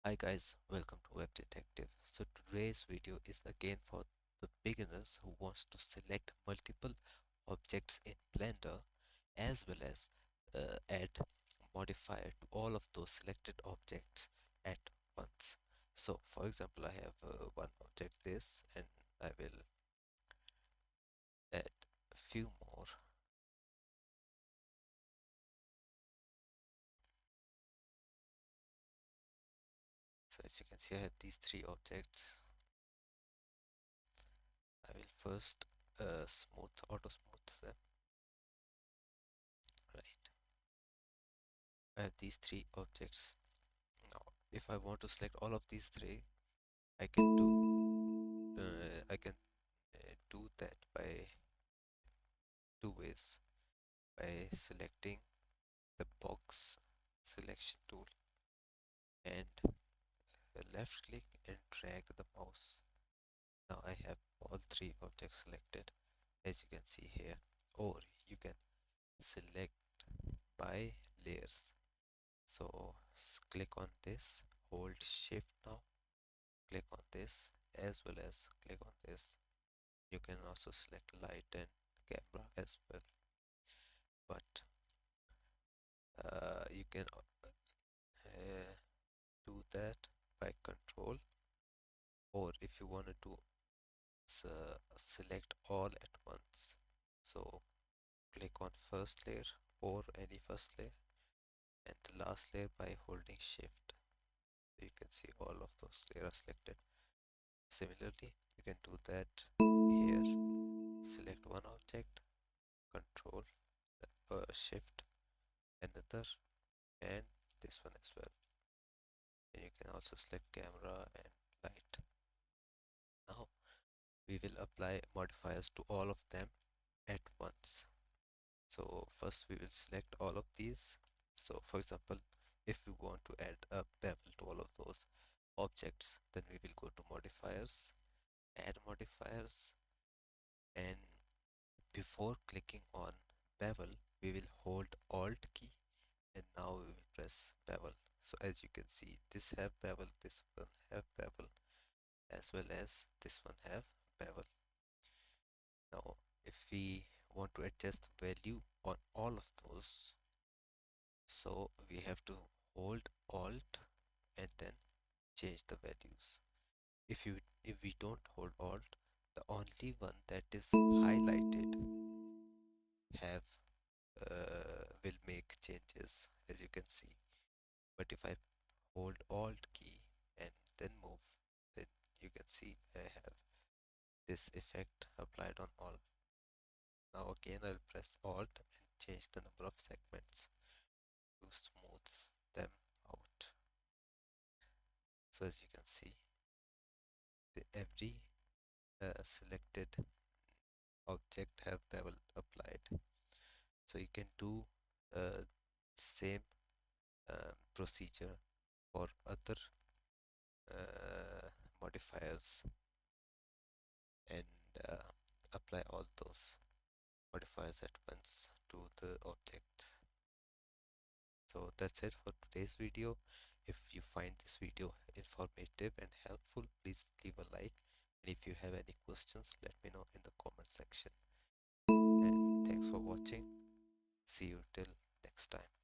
Hi guys, welcome to Web Detective. So today's video is again for the beginners who wants to select multiple objects in Blender as well as add modifier to all of those selected objects at once. So for example, I have one object this and I will add a few more. So as you can see, I have these three objects. I will first auto smooth them. Right. I have these three objects. Now, if I want to select all of these three, I can do that by two ways. By selecting the box selection tool and left click and drag the mouse. Now I have all three objects selected, as you can see here. Or you can select by layers. So click on this, hold shift now, click on this as well as click on this. You can also select light and camera as well, but you can do that by control, or if you want to do select all at once, so click on first layer or any first layer and the last layer by holding shift. You can see all of those layers selected. Similarly, you can do that here. Select one object, control shift another, and this one as well. And you can also select camera and light. Now we will apply modifiers to all of them at once. So first we will select all of these. So for example, if we want to add a bevel to all of those objects, then we will go to modifiers, add modifiers, and before clicking on bevel, we will hold alt key and now we will press bevel. So as you can see, this have bevel, this one have bevel, as well as this one have bevel. Now if we want to adjust the value on all of those, so we have to hold alt and then change the values. If we don't hold alt, the only one that is highlighted have will make changes, as you can see. But if I hold alt key and then move, then you can see I have this effect applied on all. Now again I'll press alt and change the number of segments to smooth them out. So as you can see, every selected object have bevel applied. So you can do same procedure for other modifiers and uh, apply all those modifiers at once to the object. So that's it for today's video. If you find this video informative and helpful, please leave a like. And if you have any questions, let me know in the comment section. And thanks for watching. See you till next time.